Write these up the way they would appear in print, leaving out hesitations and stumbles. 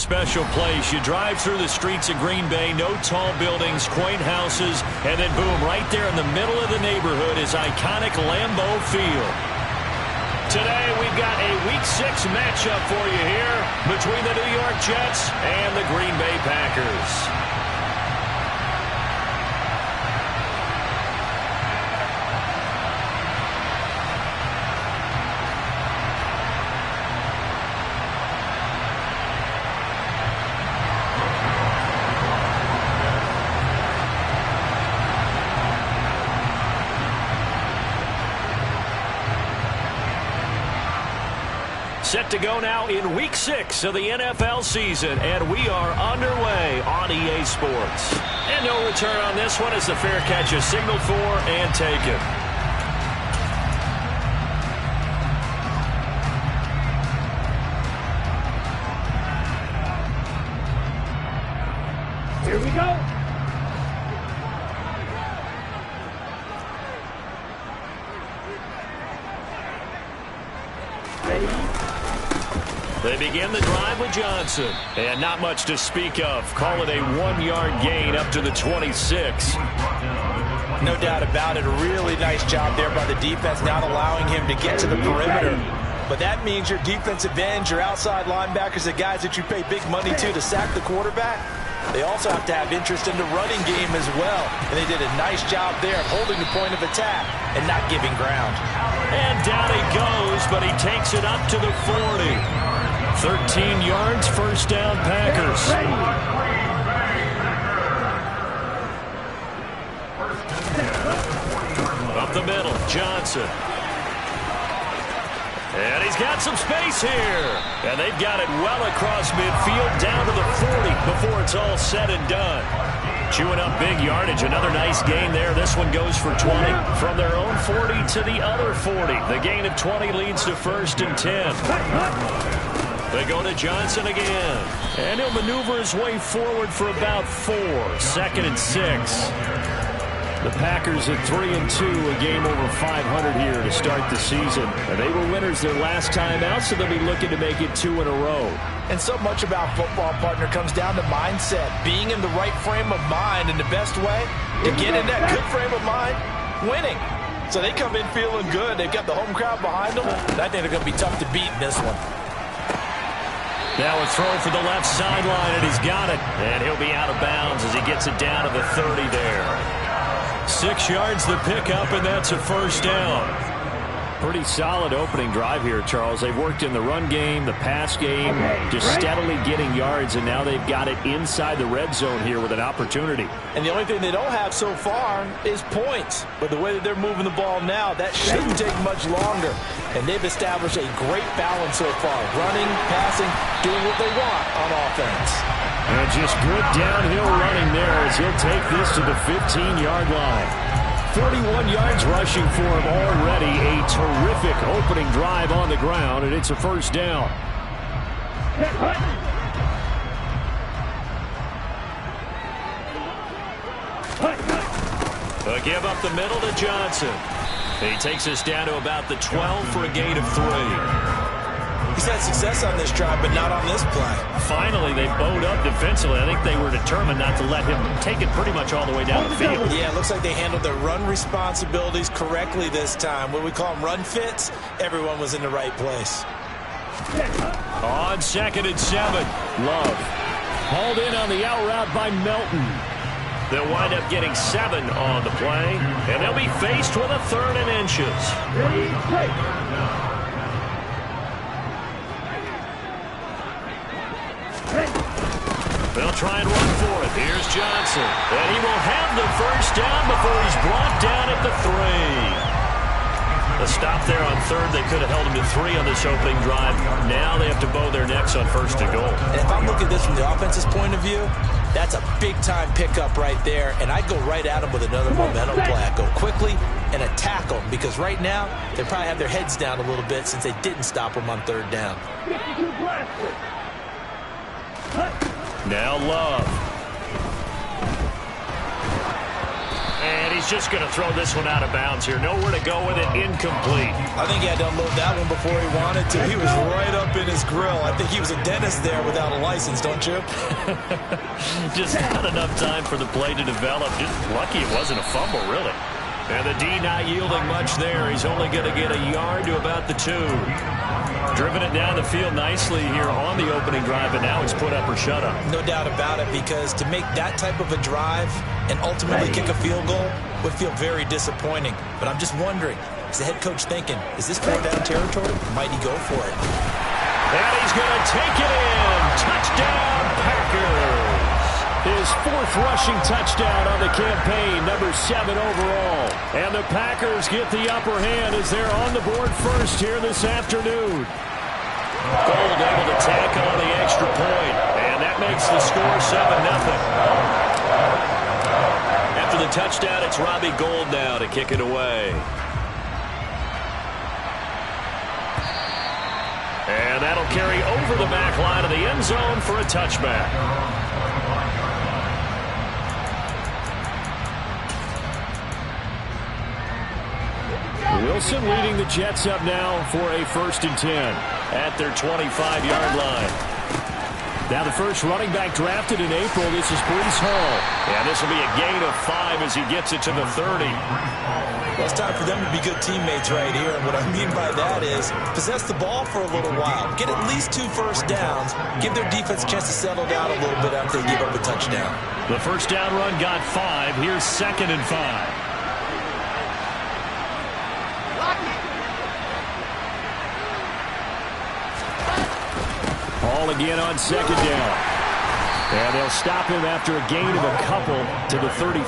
special place. You drive through the streets of Green Bay, no tall buildings, quaint houses, and then boom, right there in the middle of the neighborhood is iconic Lambeau Field. Today we've got a Week 6 matchup for you here between the New York Jets and the Green Bay Packers. Set to go now in Week 6 of the NFL season, and we are underway on EA Sports. And no return on this one as the fair catch is signaled for and taken. Here we go. They begin the drive with Johnson. And not much to speak of. Call it a 1-yard gain up to the 26. No doubt about it. A really nice job there by the defense, not allowing him to get to the perimeter. But that means your defensive ends, your outside linebackers, the guys that you pay big money to sack the quarterback, they also have to have interest in the running game as well. And they did a nice job there of holding the point of attack and not giving ground. And down he goes, but he takes it up to the 40. 13 yards, first down, Packers. Up the middle, Johnson. And he's got some space here. And they've got it well across midfield, down to the 40 before it's all said and done. Chewing up big yardage, another nice gain there. This one goes for 20. From their own 40 to the other 40. The gain of 20 leads to first and 10. They go to Johnson again. And he'll maneuver his way forward for about 4. Second and 6. The Packers at 3-2, a game over 500 here to start the season. And they were winners their last time out, so they'll be looking to make it 2 in a row. And so much about football, partner, comes down to mindset. Being in the right frame of mind, and the best way to get in that good frame of mind, winning. So they come in feeling good. They've got the home crowd behind them. I think they're going to be tough to beat in this one. Now a throw for the left sideline, and he's got it. And he'll be out of bounds as he gets it down to the 30 there. 6 yards the pickup, and that's a first down. Pretty solid opening drive here, Charles. They've worked in the run game, the pass game, just steadily getting yards, and now they've got it inside the red zone here with an opportunity. And the only thing they don't have so far is points. But the way that they're moving the ball now, that shouldn't take much longer. And they've established a great balance so far. Running, passing, doing what they want on offense. And just good downhill running there as he'll take this to the 15-yard line. 41 yards rushing for him already. A terrific opening drive on the ground, and it's a first down. A give up the middle to Johnson. He takes us down to about the 12 for a gain of 3. He's had success on this drive, but not on this play. Finally, they bowed up defensively. I think they were determined not to let him take it pretty much all the way down the field. Yeah, it looks like they handled their run responsibilities correctly this time. What we call them run fits, everyone was in the right place. On 2nd and 7, Love. Hauled in on the out route by Melton. They'll wind up getting 7 on the play, and they'll be faced with a 3rd and inches. They'll try and run for it. Here's Johnson. And he will have the first down before he's brought down at the 3. A stop there on 3rd. They could have held him to 3 on this opening drive. Now they have to bow their necks on 1st and goal. And if I'm looking at this from the offense's point of view, that's a big-time pickup right there. And I go right at him with another momentum play. I go quickly and attack them because right now they probably have their heads down a little bit since they didn't stop him on 3rd down. Now Love. And he's he's just going to throw this one out of bounds here. Nowhere to go with it. Incomplete. I think he had to unload that one before he wanted to. He was right up in his grill. I think he was a dentist there without a license, don't you? Just not enough time for the play to develop. Just lucky it wasn't a fumble, really. And the D not yielding much there. He's only going to get a yard to about the 2. Driven it down the field nicely here on the opening drive, but now it's put up or shut up. No doubt about it, because to make that type of a drive and ultimately kick a field goal would feel very disappointing. But I'm just wondering, is the head coach thinking, is this 4-down territory? Might he go for it? And he's going to take it in. Touchdown, Packers. His 4th rushing touchdown on the campaign, number 7 overall. And the Packers get the upper hand as they're on the board first here this afternoon. Gold able to tack on the extra point, and that makes the score 7-0. After the touchdown, it's Robbie Gould now to kick it away. And that'll carry over the back line of the end zone for a touchback. Wilson leading the Jets up now for a 1st and 10 at their 25-yard line. Now the first running back drafted in April, this is Breece Hall. And this will be a gain of 5 as he gets it to the 30. Well, it's time for them to be good teammates right here. And what I mean by that is possess the ball for a little while. Get at least 2 first downs. Give their defense a chance to settle down a little bit after they give up a touchdown. The first down run got 5. Here's 2nd and 5. Hall again on 2nd down. And they'll stop him after a gain of a couple to the 33.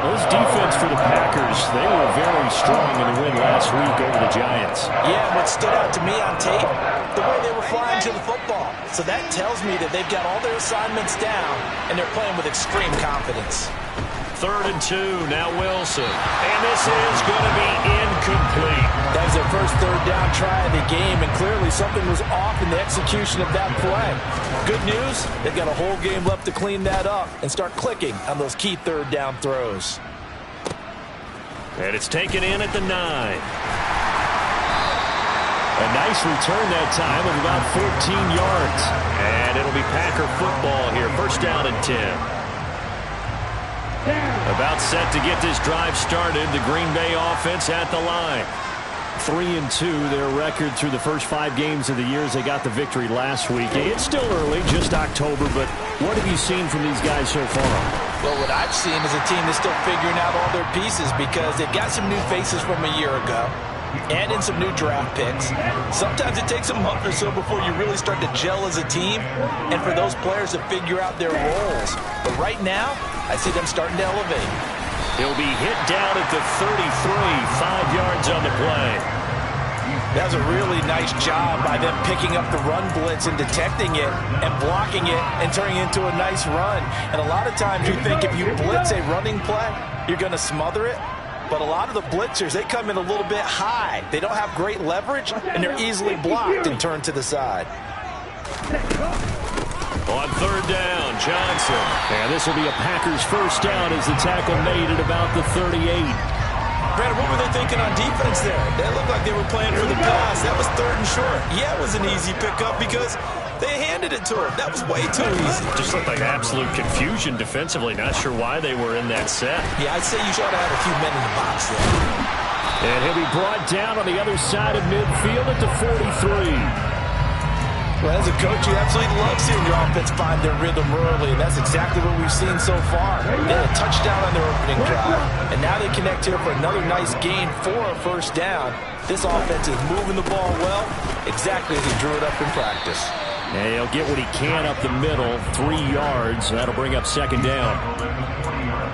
This defense for the Packers, they were very strong in the win last week over the Giants. Yeah, what stood out to me on tape, the way they were flying to the football. So that tells me that they've got all their assignments down, and they're playing with extreme confidence. 3rd and 2, now Wilson. And this is going to be incomplete. That was their first 3rd down try of the game, and clearly something was off in the execution of that play. Good news, they've got a whole game left to clean that up and start clicking on those key 3rd down throws. And it's taken in at the 9. A nice return that time of about 14 yards. And it'll be Packer football here, 1st down and 10. About set to get this drive started, the Green Bay offense at the line. 3-2, their record through the first 5 games of the year as they got the victory last week. It's still early, just October, but what have you seen from these guys so far? Well, what I've seen is a team that's still figuring out all their pieces because they've got some new faces from a year ago and in some new draft picks. Sometimes it takes a month or so before you really start to gel as a team and for those players to figure out their roles. But right now, I see them starting to elevate. He'll be hit down at the 33, 5 yards on the play. That was a really nice job by them picking up the run blitz and detecting it and blocking it and turning it into a nice run. And a lot of times you think if you blitz a running play, you're going to smother it. But a lot of the blitzers, they come in a little bit high. They don't have great leverage, and they're easily blocked and turned to the side. On 3rd down, Johnson. And this will be a Packers 1st down as the tackle made at about the 38. Brandon, what were they thinking on defense there? They looked like they were playing for the pass. That was 3rd and short. Yeah, it was an easy pickup because they handed it to him. That was way too easy. Just looked like absolute confusion defensively. Not sure why they were in that set. Yeah, I'd say you should have had a few men in the box there. And he'll be brought down on the other side of midfield at the 43. Well, as a coach, you absolutely love seeing your offense find their rhythm early, and that's exactly what we've seen so far. They had a touchdown on their opening drive, and now they connect here for another nice gain for a 1st down. This offense is moving the ball well, exactly as he drew it up in practice. And he'll get what he can up the middle, 3 yards. That'll bring up 2nd down.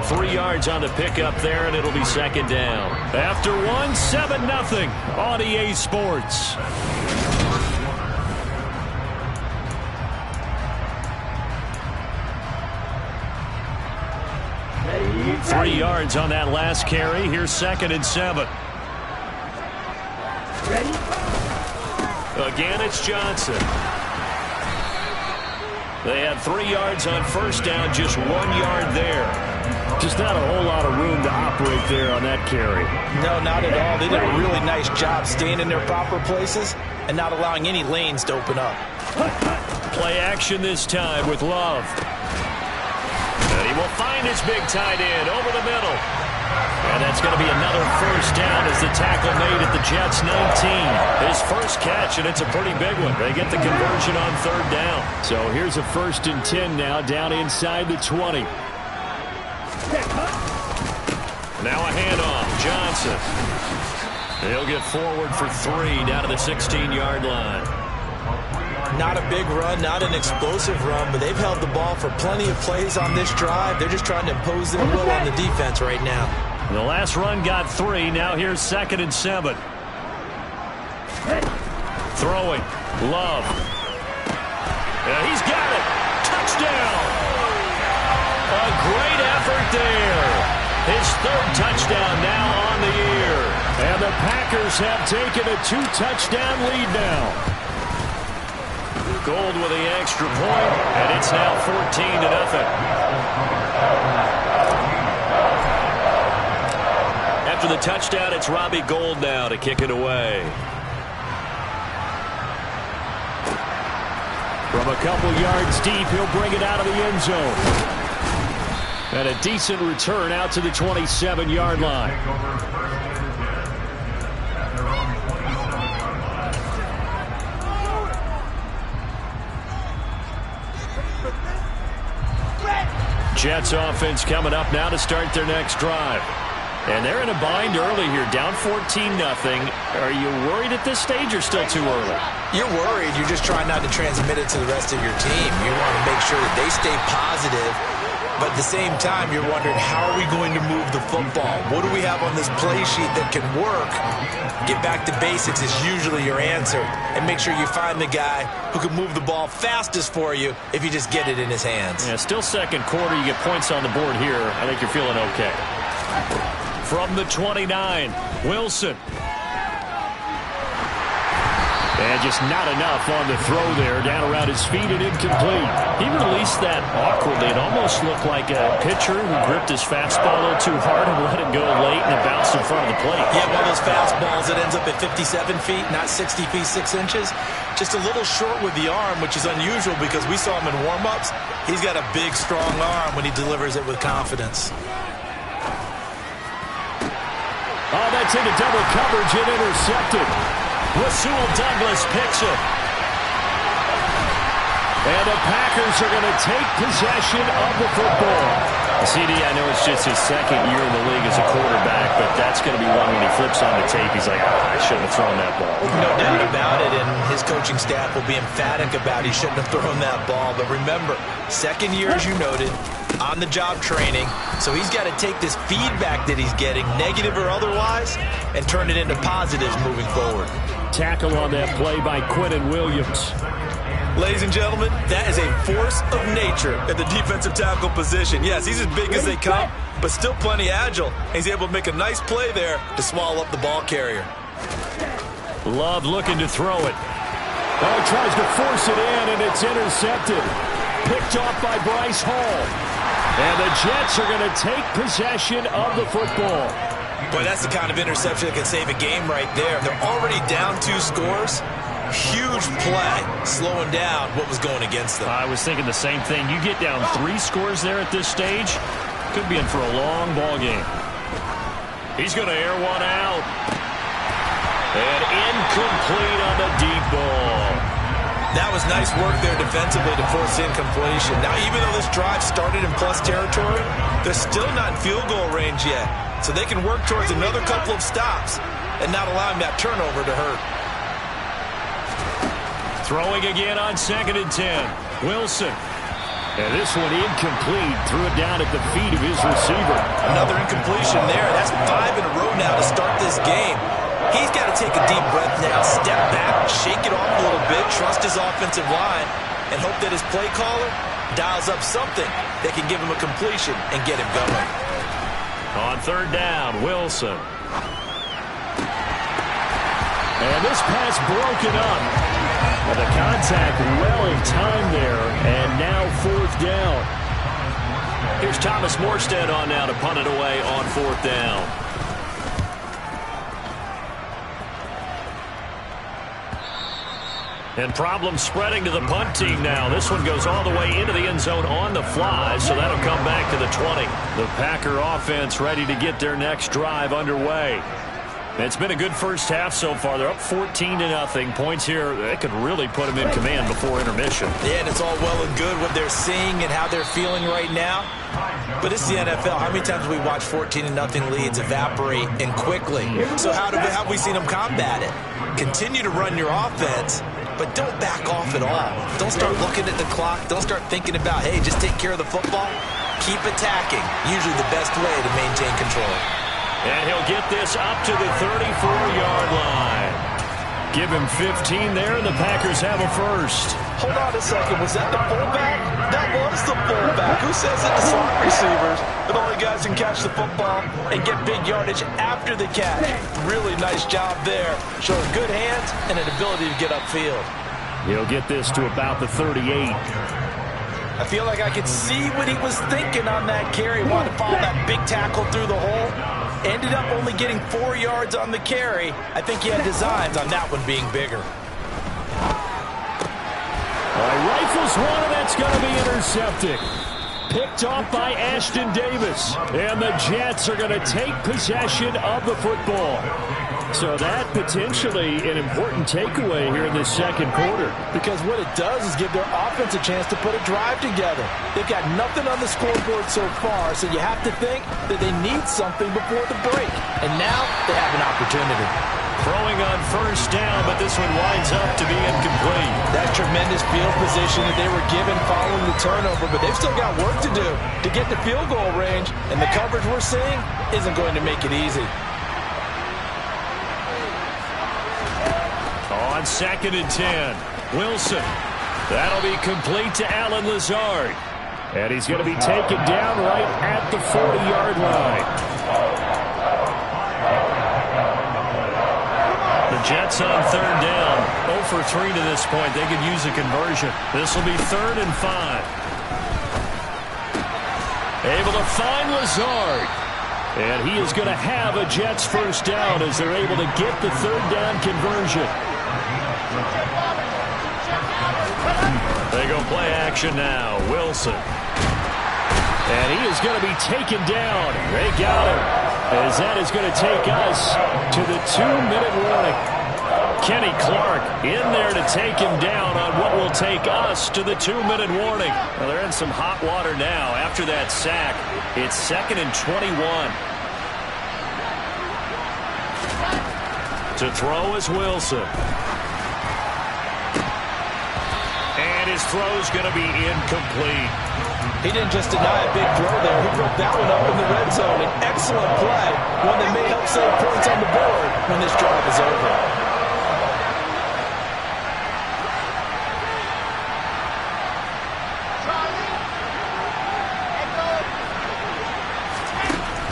3 yards on the pickup there, and it'll be 2nd down. After 1, 7-0 on EA Sports. 3 yards on that last carry. Here's 2nd and 7. Again, it's Johnson. They had 3 yards on 1st down, just 1 yard there. Just not a whole lot of room to operate there on that carry. No, not at all. They did a really nice job staying in their proper places and not allowing any lanes to open up. Play action this time with Love. And he will find his big tight end over the middle. And that's going to be another first down as the tackle made at the Jets' 19. His first catch, and it's a pretty big one. They get the conversion on third down. So here's a 1st and 10 now, down inside the 20. Now a handoff. Johnson. He'll get forward for 3 down to the 16-yard line. Not a big run, not an explosive run, but they've held the ball for plenty of plays on this drive. They're just trying to impose their will on the defense right now. The last run got 3. Now here's 2nd and 7. Throwing. Love. Yeah, he's got it. Touchdown. A great effort there. His 3rd touchdown now on the year. And the Packers have taken a 2-touchdown lead now. Gold with the extra point, and it's now 14-0. After the touchdown, it's Robbie Gould now to kick it away. From a couple yards deep, he'll bring it out of the end zone. And a decent return out to the 27-yard line. Jets offense coming up now to start their next drive. And they're in a bind early here, down 14-0. Are you worried at this stage or still too early? You're worried. You're just trying not to transmit it to the rest of your team. You want to make sure that they stay positive. But at the same time, you're wondering, how are we going to move the football? What do we have on this play sheet that can work? Get back to basics is usually your answer. And make sure you find the guy who can move the ball fastest for you if you just get it in his hands. Yeah, still second quarter. You get points on the board here. I think you're feeling okay. From the 29, Wilson. And just not enough on the throw there, down around his feet and incomplete. He released that awkwardly. It almost looked like a pitcher who gripped his fastball a little too hard and let it go late, and it bounced in front of the plate. Yeah, one of those fastballs that ends up at 57 feet, not 60 feet, 6 inches. Just a little short with the arm, which is unusual because we saw him in warm-ups. He's got a big, strong arm when he delivers it with confidence. Oh, that's into double coverage and intercepted. Rasul Douglas picks it. And the Packers are going to take possession of the football. CD, I know it's just his 2nd year in the league as a quarterback, but that's going to be one when he flips on the tape. He's like, I shouldn't have thrown that ball. No doubt about it, and his coaching staff will be emphatic about he shouldn't have thrown that ball. But remember, 2nd year, as you noted, on-the-job training. So he's got to take this feedback that he's getting, negative or otherwise, and turn it into positives moving forward. Tackle on that play by Quinnen Williams. Ladies and gentlemen, that is a force of nature at the defensive tackle position. Yes, he's as big as they come, but still plenty agile. He's able to make a nice play there to swallow up the ball carrier. Love looking to throw it. Oh, tries to force it in, and it's intercepted. Picked off by Bryce Hall. And the Jets are going to take possession of the football. Boy, that's the kind of interception that can save a game right there. They're already down 2 scores. Huge play, slowing down what was going against them. I was thinking the same thing. You get down 3 scores there at this stage, could be in for a long ball game. He's going to air one out. And incomplete on the deep ball. That was nice work there defensively to force incompletion. Now, even though this drive started in plus territory, they're still not in field goal range yet. So they can work towards another couple of stops and not allowing that turnover to hurt. Throwing again on 2nd and 10. Wilson. And this one incomplete. Threw it down at the feet of his receiver. Another incompletion there. That's 5 in a row now to start this game. He's got to take a deep breath now, step back, shake it off a little bit, trust his offensive line, and hope that his play caller dials up something that can give him a completion and get him going. On 3rd down, Wilson. And this pass broken up. And the contact well timed there, and now 4th down. Here's Thomas Morstead on now to punt it away on 4th down. And problems spreading to the punt team now. This one goes all the way into the end zone on the fly, so that'll come back to the 20. The Packer offense ready to get their next drive underway. It's been a good first half so far. They're up 14-0. Points here, they could really put them in command before intermission. Yeah, and it's all well and good what they're seeing and how they're feeling right now. But it's the NFL. How many times have we watched 14-0 leads evaporate and quickly? So how have we seen them combat it? Continue to run your offense, but don't back off at all. Don't start looking at the clock. Don't start thinking about, hey, just take care of the football. Keep attacking. Usually the best way to maintain control. And he'll get this up to the 34-yard line. Give him 15 there, and the Packers have a first. Hold on a second. Was that the fullback? That was the fullback. Who says it to slot receivers? That only guys can catch the football and get big yardage after the catch. Really nice job there. Showing good hands and an ability to get upfield. He'll get this to about the 38. I feel like I could see what he was thinking on that carry. Wanted to follow that big tackle through the hole. Ended up only getting 4 yards on the carry. I think he had designs on that one being bigger. Rifles one, and that's going to be intercepted. Picked off by Ashton Davis. And the Jets are going to take possession of the football. So that potentially an important takeaway here in this second quarter. Because what it does is give their offense a chance to put a drive together. They've got nothing on the scoreboard so far, so you have to think that they need something before the break. And now they have an opportunity. Throwing on first down, but this one winds up to be incomplete. That tremendous field position that they were given following the turnover, but they've still got work to do to get to field goal range, and the coverage we're seeing isn't going to make it easy. On 2nd and 10, Wilson. That'll be complete to Allen Lazard. And he's going to be taken down right at the 40-yard line. The Jets on 3rd down. 0 for 3 to this point. They could use a conversion. This will be 3rd and 5. Able to find Lazard. And he is going to have a Jets first down as they're able to get the 3rd down conversion. They go play action now. Wilson. And he is going to be taken down. They got him. As that is going to take us to the 2-minute warning. Kenny Clark in there to take him down on what will take us to the 2-minute warning. Well, they're in some hot water now. After that sack, it's 2nd and 21. To throw is Wilson. And his throw's going to be incomplete. He didn't just deny a big throw there. He broke that one up in the red zone. An excellent play, one that may help save points on the board when this drive is over.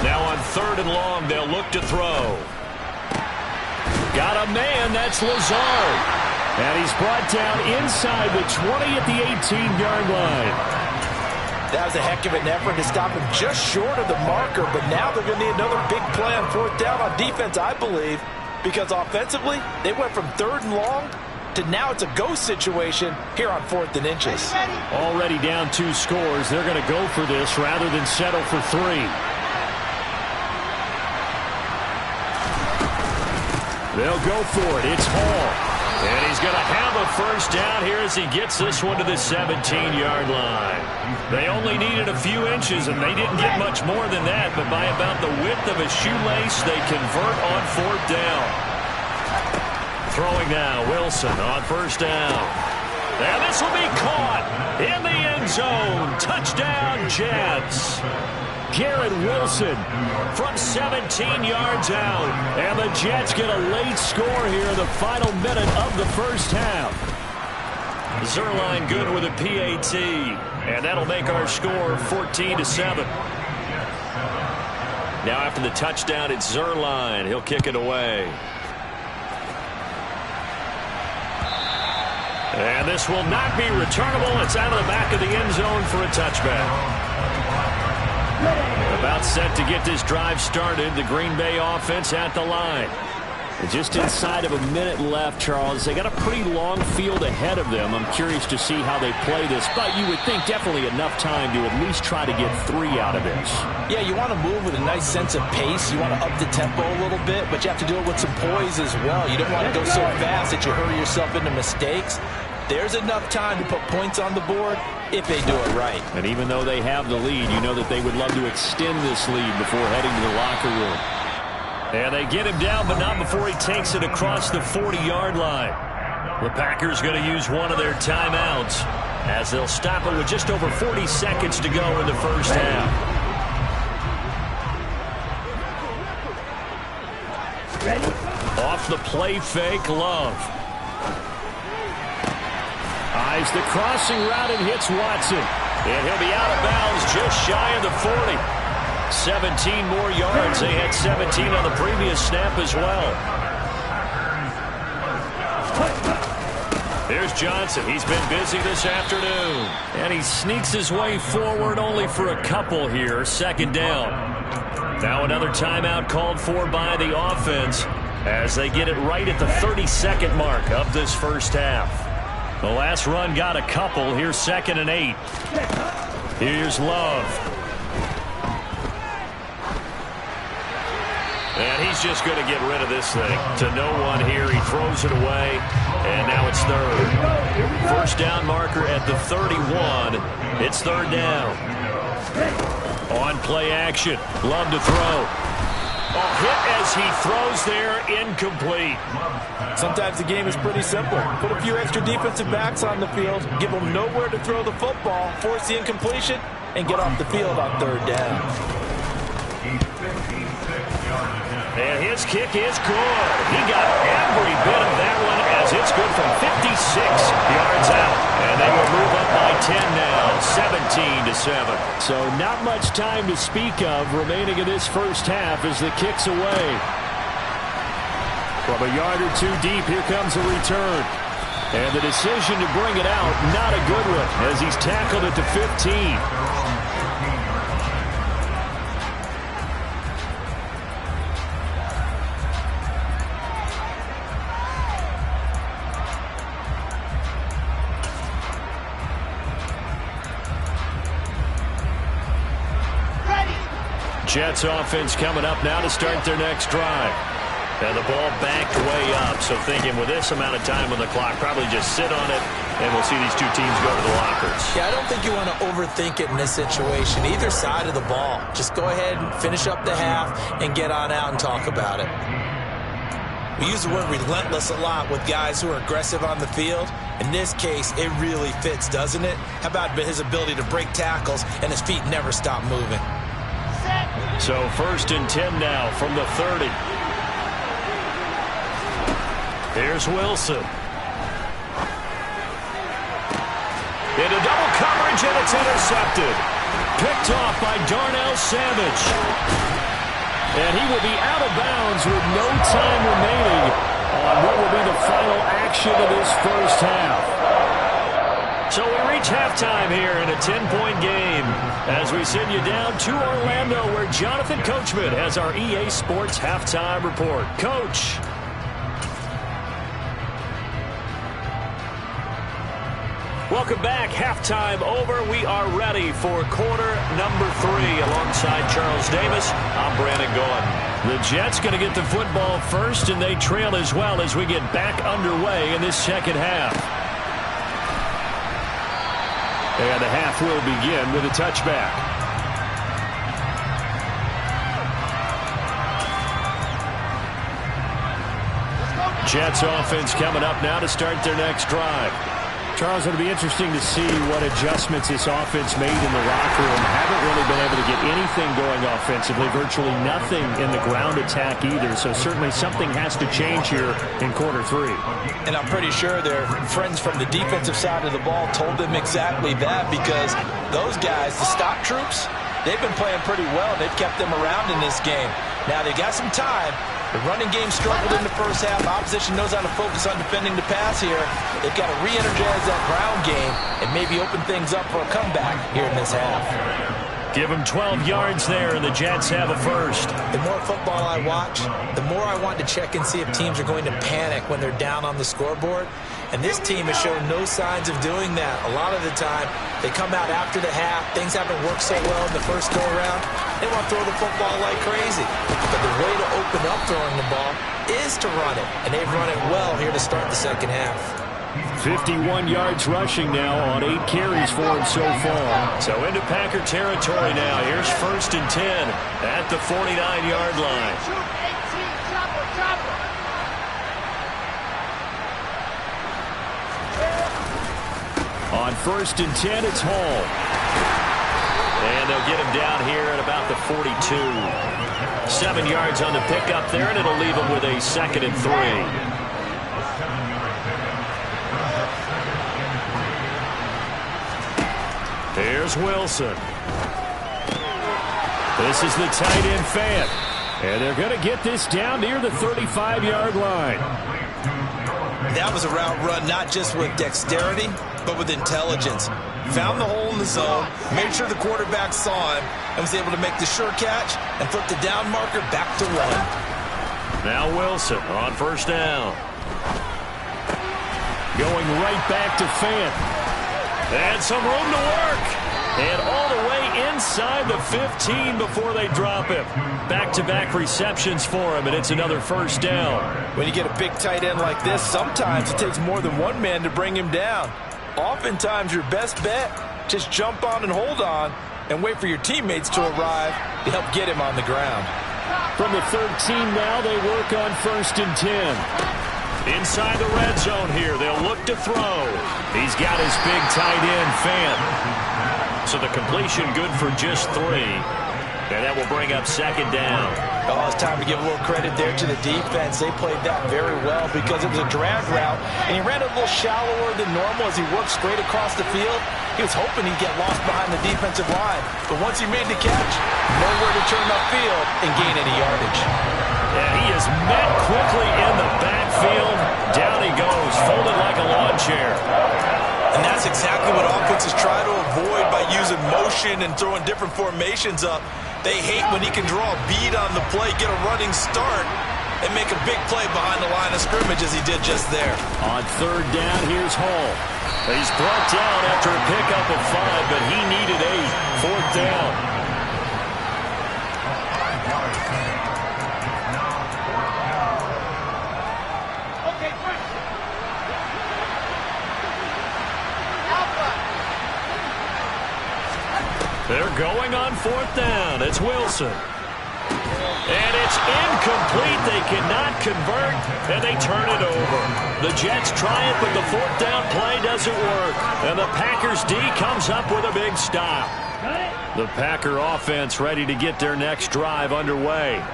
Now on 3rd and long, they'll look to throw. Got a man, that's Lazard. And he's brought down inside the 20 at the 18-yard line. That was a heck of an effort to stop him just short of the marker, but now they're going to need another big play on 4th down on defense, I believe, because offensively, they went from 3rd and long to now it's a go situation here on 4th and inches. Already down 2 scores. They're going to go for this rather than settle for 3. They'll go for it. It's Hall. And he's going to have a first down here as he gets this one to the 17-yard line. They only needed a few inches, and they didn't get much more than that, but by about the width of a shoelace, they convert on 4th down. Throwing now, Wilson on first down. And this will be caught in the end zone. Touchdown, Jets. Garrett Wilson from 17 yards out. And the Jets get a late score here in the final minute of the first half. Zuerlein good with a PAT. And that'll make our score 14-7. Now after the touchdown, it's Zuerlein. He'll kick it away. And this will not be returnable. It's out of the back of the end zone for a touchback. About set to get this drive started. The Green Bay offense at the line. Just inside of a minute left, Charles. They got a pretty long field ahead of them. I'm curious to see how they play this, but you would think definitely enough time to at least try to get 3 out of this. Yeah, you want to move with a nice sense of pace. You want to up the tempo a little bit, but you have to do it with some poise as well. You don't want to go so fast that you hurry yourself into mistakes. There's enough time to put points on the board if they do it right. And even though they have the lead, you know that they would love to extend this lead before heading to the locker room. And they get him down, but not before he takes it across the 40-yard line. The Packers going to use one of their timeouts as they'll stop it with just over 40 seconds to go in the first half. Off the play fake, Love. Eyes the crossing route and hits Watson. And he'll be out of bounds just shy of the 40. 17 more yards. They had 17 on the previous snap as well. Here's Johnson. He's been busy this afternoon. And he sneaks his way forward only for a couple here. Second down. Now another timeout called for by the offense as they get it right at the 30-second mark of this first half. The last run got a couple. Here's 2nd and 8. Here's Love. And he's just going to get rid of this thing to no one here. He throws it away, and now it's 3rd. First down marker at the 31. It's 3rd down. On play action. Love to throw. A hit as he throws there, incomplete. Sometimes the game is pretty simple. Put a few extra defensive backs on the field, give them nowhere to throw the football, force the incompletion, and get off the field on 3rd down. And his kick is good. He got every bit of that one as it's good from 56 yards out. And they will move up by 10 now, 17-7. So not much time to speak of remaining in this first half as the kick's away. From a yard or 2 deep, here comes a return. And the decision to bring it out, not a good one, as he's tackled at the 15. Jets offense coming up now to start their next drive. And the ball backed way up. So thinking with this amount of time on the clock, probably just sit on it, and we'll see these two teams go to the lockers. Yeah, I don't think you want to overthink it in this situation. Either side of the ball. Just go ahead and finish up the half and get on out and talk about it. We use the word relentless a lot with guys who are aggressive on the field. In this case, it really fits, doesn't it? How about his ability to break tackles and his feet never stop moving? So 1st and 10 now from the 30. Here's Wilson. Into double coverage, and it's intercepted. Picked off by Darnell Savage. And he will be out of bounds with no time remaining on what will be the final action of this first half. So we reach halftime here in a 10-point game as we send you down to Orlando where Jonathan Coachman has our EA Sports Halftime Report. Coach. Welcome back. Halftime over. We are ready for quarter number 3 alongside Charles Davis. I'm Brandon Gaudin. The Jets going to get the football first, and they trail as well as we get back underway in this second half. And the half will begin with a touchback. Jets offense coming up now to start their next drive. Charles, it'll be interesting to see what adjustments this offense made in the locker room. Haven't really been able to get anything going offensively, virtually nothing in the ground attack either. So certainly something has to change here in quarter 3. And I'm pretty sure their friends from the defensive side of the ball told them exactly that, because those guys, the stock troops, they've been playing pretty well. They've kept them around in this game. Now they got some time. The running game struggled in the first half. Opposition knows how to focus on defending the pass here. They've got to re-energize that ground game and maybe open things up for a comeback here in this half. Give them 12 yards there, and the Jets have a first. The more football I watch, the more I want to check and see if teams are going to panic when they're down on the scoreboard. And this team has shown no signs of doing that. A lot of the time, they come out after the half. Things haven't worked so well in the first go-around. They want to throw the football like crazy. But the way to open up throwing the ball is to run it. And they've run it well here to start the second half. 51 yards rushing now on 8 carries for him so far. So into Packer territory now. Here's 1st and 10 at the 49-yard line. On 1st and 10, it's Hall. And they'll get him down here at about the 42. 7 yards on the pickup there, and it'll leave him with a 2nd and 3. Here's Wilson. This is the tight end Fant. And they're going to get this down near the 35-yard line. That was a route run not just with dexterity, but with intelligence. Found the hole in the zone, made sure the quarterback saw him, and was able to make the sure catch and flip the down marker back to 1. Now Wilson on 1st down. Going right back to Fant. And some room to work. And all the way inside the 15 before they drop him. Back-to-back receptions for him, and it's another 1st down. When you get a big tight end like this, sometimes it takes more than one man to bring him down. Oftentimes, your best bet, just jump on and hold on and wait for your teammates to arrive to help get him on the ground. From the 13 now, they work on 1st and 10. Inside the red zone here, they'll look to throw. He's got his big tight end, Fant. So the completion good for just 3. And that will bring up 2nd down. Oh, it's time to give a little credit there to the defense. They played that very well because it was a drag route, and he ran a little shallower than normal as he worked straight across the field. He was hoping he'd get lost behind the defensive line. But once he made the catch, nowhere to turn upfield and gain any yardage. Yeah, he is met quickly in the backfield. Down he goes, folded like a lawn chair. And that's exactly what offenses try to avoid by using motion and throwing different formations up. They hate when he can draw a bead on the play, get a running start, and make a big play behind the line of scrimmage as he did just there. On 3rd down, here's Hall. He's brought down after a pickup of 5, but he needed 8. 4th down. They're going on 4th down. It's Wilson. And it's incomplete. They cannot convert, and they turn it over. The Jets try it, but the 4th down play doesn't work. And the Packers D comes up with a big stop. The Packer offense ready to get their next drive underway.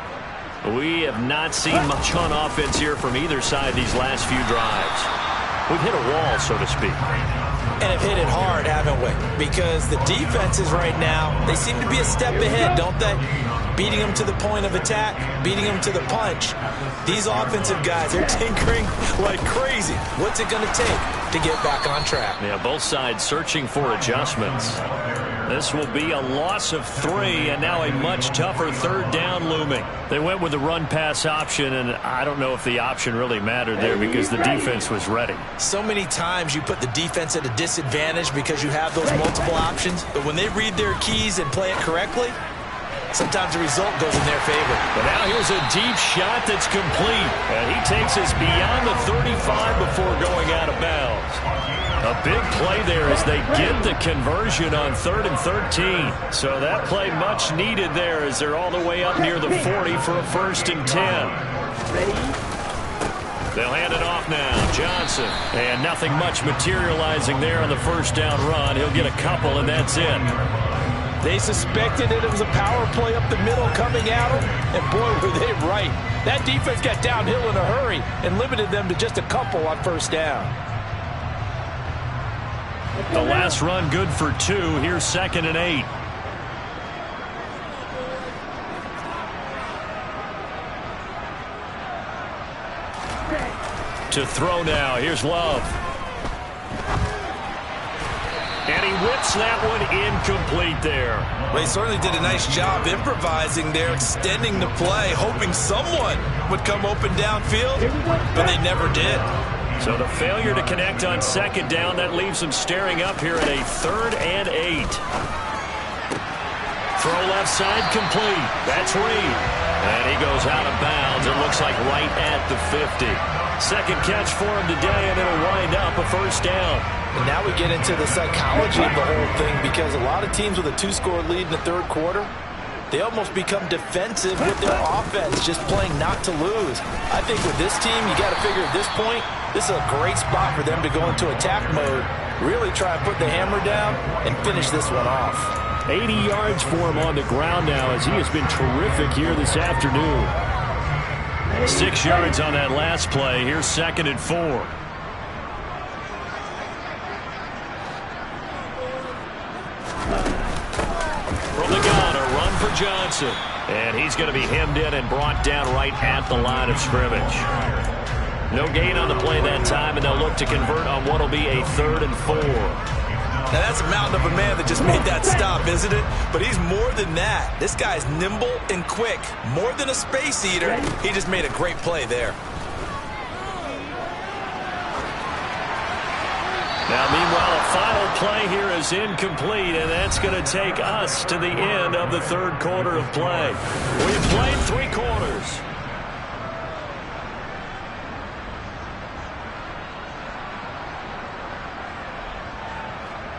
We have not seen much on offense here from either side these last few drives. We've hit a wall, so to speak. And have hit it hard, haven't we? Because the defenses right now, they seem to be a step ahead, don't they? Beating them to the point of attack, beating them to the punch. These offensive guys, they're tinkering like crazy. What's it going to take to get back on track? Yeah, both sides searching for adjustments. This will be a loss of 3, and now a much tougher 3rd down looming. They went with the run-pass option, and I don't know if the option really mattered there because the defense was ready. So many times you put the defense at a disadvantage because you have those multiple options, but when they read their keys and play it correctly, sometimes the result goes in their favor. But now here's a deep shot that's complete, and he takes us beyond the 35 before going out of bounds. A big play there as they get the conversion on 3rd and 13. So that play much needed there as they're all the way up near the 40 for a 1st and 10. They'll hand it off now. Johnson. And nothing much materializing there on the 1st down run. He'll get a couple, and that's it. They suspected that it was a power play up the middle coming at them, and boy, were they right. That defense got downhill in a hurry and limited them to just a couple on 1st down. The last run good for 2. Here's 2nd and 8. To throw now. Here's Love. And he he whips that one incomplete there. Well, he certainly did a nice job improvising there, extending the play, hoping someone would come open downfield, but they never did. So the failure to connect on second down, that leaves them staring up here at a 3rd and 8. Throw left side complete. That's Reed. And he goes out of bounds. It looks like right at the 50. Second catch for him today, and it'll wind up a first down. And now we get into the psychology of the whole thing, because a lot of teams with a 2-score lead in the third quarter, they almost become defensive with their offense, just playing not to lose. I think with this team, you got to figure at this point, this is a great spot for them to go into attack mode, really try and put the hammer down and finish this one off. 80 yards for him on the ground now, as he has been terrific here this afternoon. 6 yards on that last play. Here's 2nd and 4. From the gun, a run for Johnson. And he's going to be hemmed in and brought down right at the line of scrimmage. No gain on the play that time, and they'll look to convert on what will be a 3rd and 4. Now, that's a mountain of a man that just made that stop, isn't it? But he's more than that. This guy's nimble and quick. More than a space eater. He just made a great play there. Now, meanwhile, a final play here is incomplete, and that's going to take us to the end of the third quarter of play. We've played 3 quarters.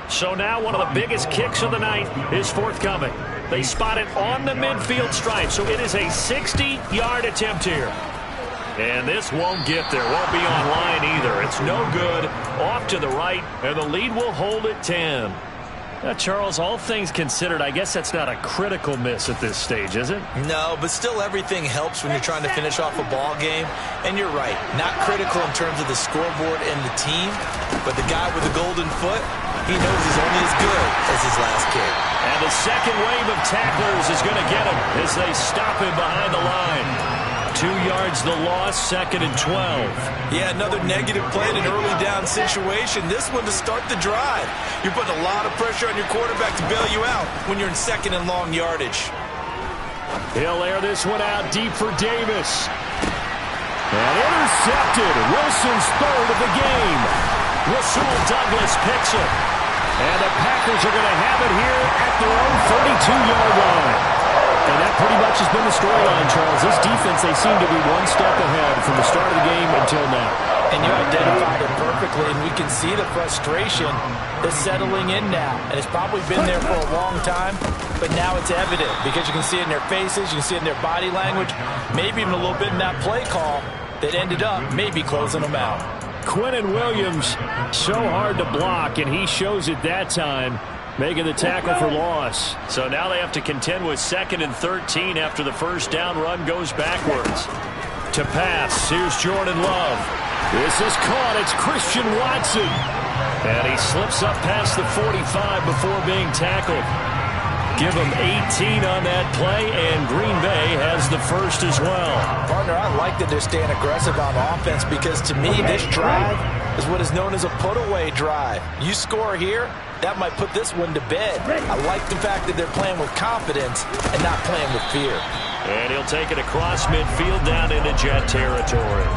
So now one of the biggest kicks of the night is forthcoming. They spot it on the midfield stripe, so it is a 60-yard attempt here. And this won't get there, won't be on line either. It's no good, off to the right, and the lead will hold at 10. Now, Charles, all things considered, I guess that's not a critical miss at this stage, is it? No, but still everything helps when you're trying to finish off a ball game. And you're right, not critical in terms of the scoreboard and the team, but the guy with the golden foot, he knows he's only as good as his last kick. And the second wave of tacklers is going to get him as they stop him behind the line. 2 yards the loss, 2nd and 12. Yeah, another negative play in an early down situation. This one to start the drive. You're putting a lot of pressure on your quarterback to bail you out when you're in 2nd and long yardage. He'll air this one out deep for Davis. And intercepted. Wilson's 3rd of the game. Rasul Douglas picks it. And the Packers are going to have it here at their own 32-yard line. And that pretty much has been the storyline, Charles. This defense, they seem to be one step ahead from the start of the game until now. And you identified it perfectly, and we can see the frustration is settling in now. And it's probably been there for a long time, but now it's evident because you can see it in their faces, you can see it in their body language, maybe even a little bit in that play call that ended up maybe closing them out. Quinnen Williams, so hard to block, and he shows it that time, making the tackle for loss. So now they have to contend with 2nd and 13 after the first down run goes backwards. To pass, here's Jordan Love. This is caught, it's Christian Watson. And he slips up past the 45 before being tackled. Give him 18 on that play, and Green Bay has the first as well. Partner, I like that they're staying aggressive on offense because to me, this drive is what is known as a put-away drive. You score here, that might put this one to bed. I like the fact that they're playing with confidence and not playing with fear. And he'll take it across midfield down into Jet territory.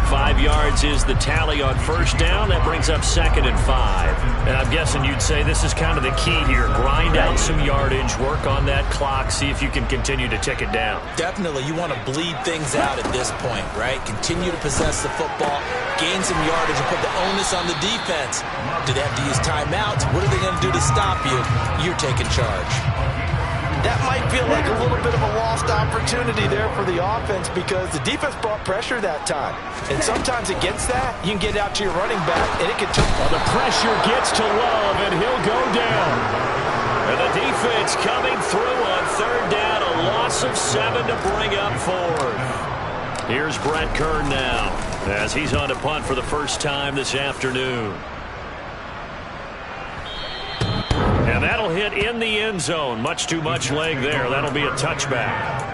5 yards is the tally on first down. That brings up 2nd and 5. And I'm guessing you'd say this is kind of the key here. Grind out some yardage, work on that clock, see if you can continue to tick it down. Definitely. You want to bleed things out at this point, right? Continue to possess the football, gain some yardage, and put the onus on the defense. Do they have to use timeouts? What are they going to do to stop you? You're taking charge. That might feel like a little bit of a lost opportunity there for the offense because the defense brought pressure that time. And sometimes against that, you can get out to your running back, and it can turn. Well, the pressure gets to Love, and he'll go down. And the defense coming through on 3rd down, a loss of 7 to bring up 4th. Here's Brett Kern now as he's on to punt for the first time this afternoon. And that'll hit in the end zone. Much too much leg there. That'll be a touchback.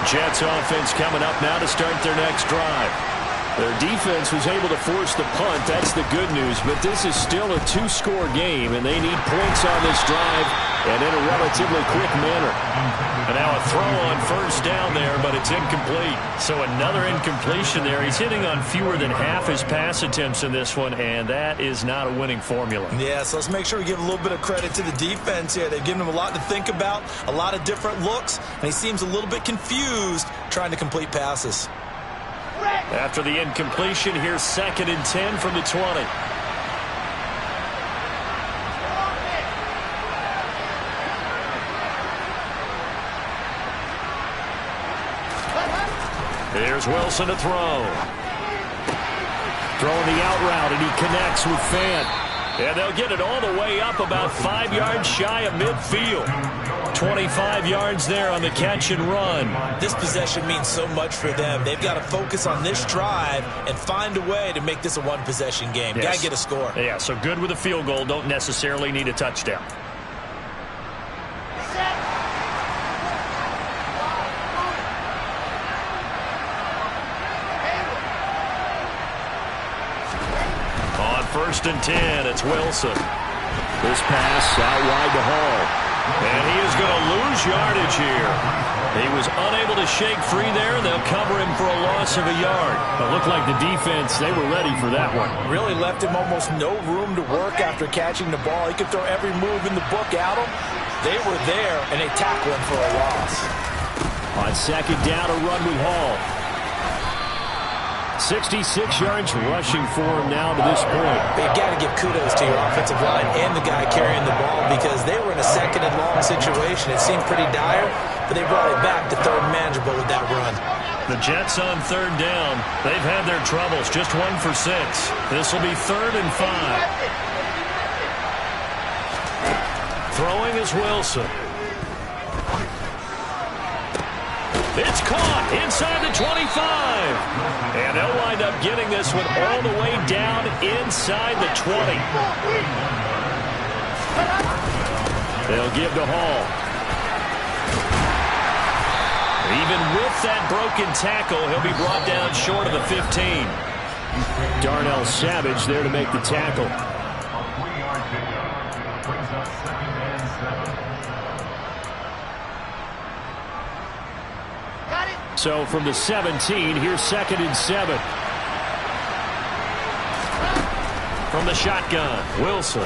Jets offense coming up now to start their next drive. Their defense was able to force the punt. That's the good news. But this is still a two-score game, and they need points on this drive and in a relatively quick manner. And now a throw on first down there, but it's incomplete. So another incompletion there. He's hitting on fewer than half his pass attempts in this one, and that is not a winning formula. Yeah, so let's make sure we give a little bit of credit to the defense here. They've given him a lot to think about, a lot of different looks, and he seems a little bit confused trying to complete passes. After the incompletion, here's 2nd and 10 from the 20. Here's Wilson to throw. Throwing the out route, and he connects with Fant. And they'll get it all the way up about 5 yards shy of midfield. 25 yards there on the catch and run. This possession means so much for them. They've got to focus on this drive and find a way to make this a one-possession game. Yes. Got to get a score. Yeah, so good with a field goal. Don't necessarily need a touchdown. On 1st and 10, it's Wilson. This pass out wide to Hall. And he is going to lose yardage here. He was unable to shake free there. They'll cover him for a loss of a yard. It looked like the defense, they were ready for that one. Really left him almost no room to work after catching the ball. He could throw every move in the book at him. They were there, and they tackled him for a loss. On 2nd down, a run with Hall. 66 yards rushing for him now to this point. You've got to give kudos to your offensive line and the guy carrying the ball because they were in a 2nd and long situation. It seemed pretty dire, but they brought it back to 3rd and manageable with that run. The Jets on 3rd down. They've had their troubles. Just 1 for 6. This will be 3rd and 5. Throwing is Wilson. It's caught inside the 25. And they'll wind up getting this one all the way down inside the 20. They'll give to Hall. Even with that broken tackle, he'll be brought down short of the 15. Darnell Savage there to make the tackle. So from the 17, here's 2nd and 7. From the shotgun, Wilson.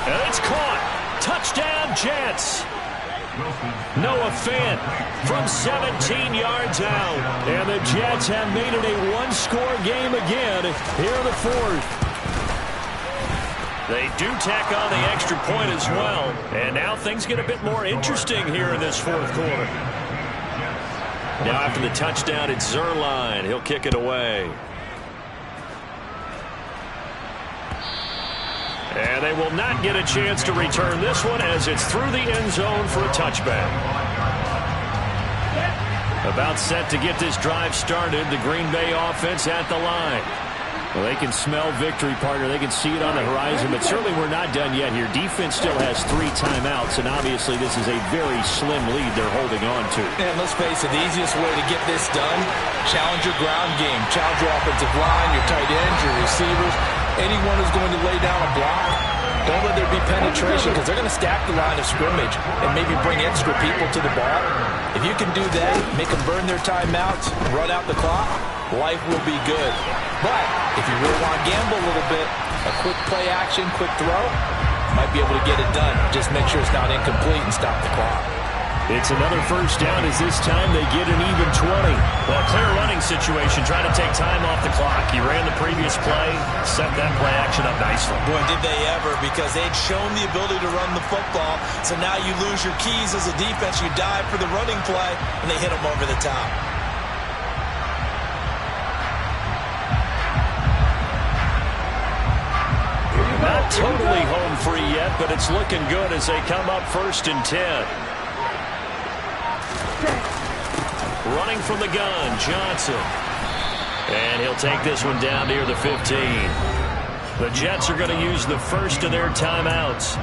And it's caught. Touchdown, Jets. Noah Fant from 17 yards out. And the Jets have made it a one-score game again here in the 4th. They do tack on the extra point as well. And now things get a bit more interesting here in this 4th quarter. Now after the touchdown, it's Zuerlein. He'll kick it away. And they will not get a chance to return this one as it's through the end zone for a touchback. About set to get this drive started, the Green Bay offense at the line. Well, they can smell victory, partner. They can see it on the horizon, but certainly we're not done yet here. Defense still has 3 timeouts, and obviously this is a very slim lead they're holding on to. And let's face it, the easiest way to get this done, challenge your ground game. Challenge your offensive line, your tight ends, your receivers, anyone who's going to lay down a block. Don't let there be penetration because they're going to stack the line of scrimmage and maybe bring extra people to the ball. If you can do that, make them burn their timeouts, run out the clock, life will be good. But if you really want to gamble a little bit, a quick play action, quick throw, might be able to get it done. Just make sure it's not incomplete and stop the clock. It's another first down as this time they get an even 20. Well, a clear running situation, trying to take time off the clock. He ran the previous play, set that play action up nicely. Boy, did they ever, because they'd shown the ability to run the football. So now you lose your keys as a defense. You dive for the running play, and they hit them over the top. Not totally home free yet, but it's looking good as they come up 1st and 10. Running from the gun, Johnson. And he'll take this one down near the 15. The Jets are going to use the first of their timeouts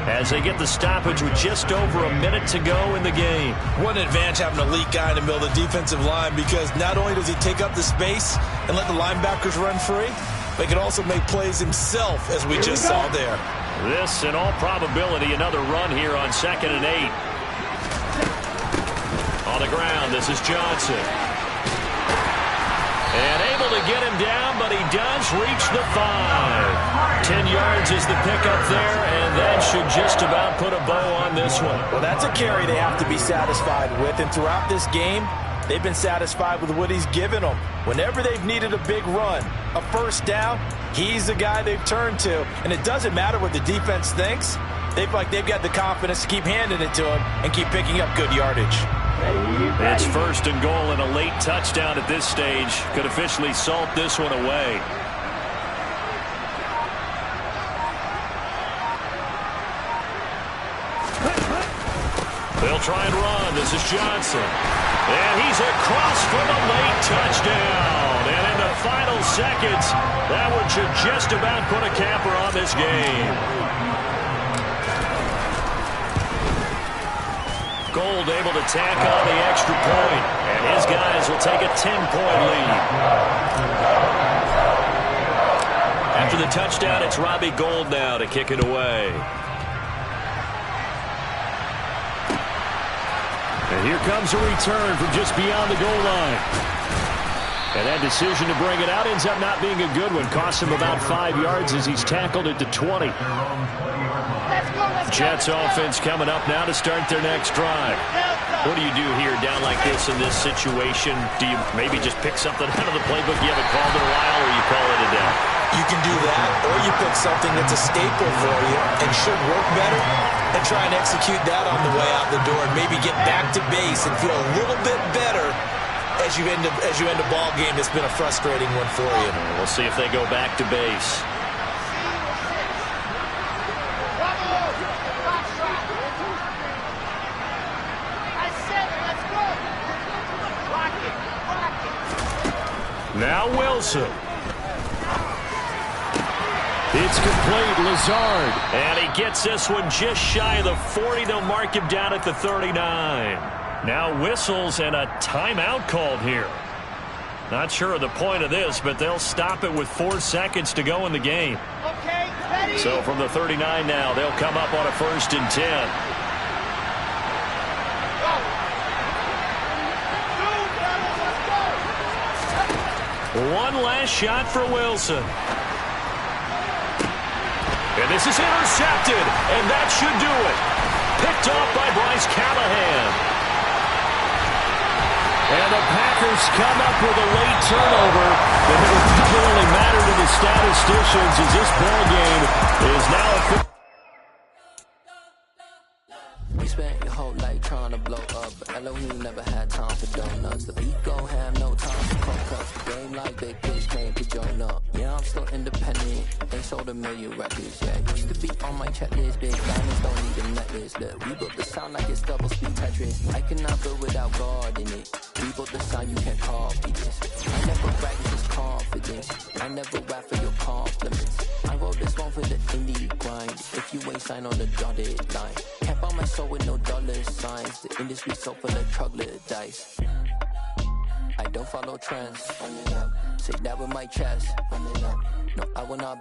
as they get the stoppage with just over a minute to go in the game. What an advantage having an elite guy in the middle of the defensive line, because not only does he take up the space and let the linebackers run free, but he can also make plays himself, as we just saw there. This, in all probability, another run here on 2nd and 8. On the ground, this is Johnson. And able to get him down, but he does reach the 5. 10 yards is the pickup there, and that should just about put a bow on this one. Well, that's a carry they have to be satisfied with, and throughout this game, they've been satisfied with what he's given them. Whenever they've needed a big run, a first down, he's the guy they've turned to. And it doesn't matter what the defense thinks. They've got the confidence to keep handing it to him and keep picking up good yardage. It's 1st and goal, and a late touchdown at this stage could officially salt this one away. They'll try and run. This is Johnson. And he's across for the late touchdown. And in the final seconds, that one should just about put a capper on this game. Gold able to tack on the extra point, and his guys will take a 10-point lead. After the touchdown, it's Robbie Gould now to kick it away. And here comes a return from just beyond the goal line. And that decision to bring it out ends up not being a good one. Costs him about 5 yards as he's tackled at the 20. Jets offense coming up now to start their next drive. What do you do here down like this in this situation? Do you maybe just pick something out of the playbook you haven't called in a while, or you call it a day? You can do that, or you pick something that's a staple for you and should work better and try and execute that on the way out the door and maybe get back to base and feel a little bit better as you end a ball game that's been a frustrating one for you. We'll see if they go back to base. Now Wilson. It's complete. Lazard. And he gets this one just shy of the 40. They'll mark him down at the 39. Now whistles and a timeout called here. Not sure of the point of this, but they'll stop it with 4 seconds to go in the game. Okay, ready. So from the 39 now, they'll come up on a 1st and 10. One last shot for Wilson. And this is intercepted, and that should do it. Picked off by Bryce Callahan. And the Packers come up with a late turnover that will particularly matter to the statisticians as this ball game is now a... You spent your whole life trying to blow up, but Elohim never had time for donuts. The beat gon' have no time for cold cuts. The game like Big Fish came to join up. Yeah, I'm still independent. Ain't sold a million records, yeah. Used to be on my checklist. Big diamonds don't need a necklace. Look, we built the sound like it's double speed Tetris. I cannot build without God in it. We built the sound, you can't copy this. I never brag, it's just confidence. I never rap for your compliments. I wrote this one for the indie grind. If you ain't signed on the dotted line, can't buy my soul with no dollar signs. The industry so full of troglodytes. I don't follow trends. Say that with my chest. No, I will not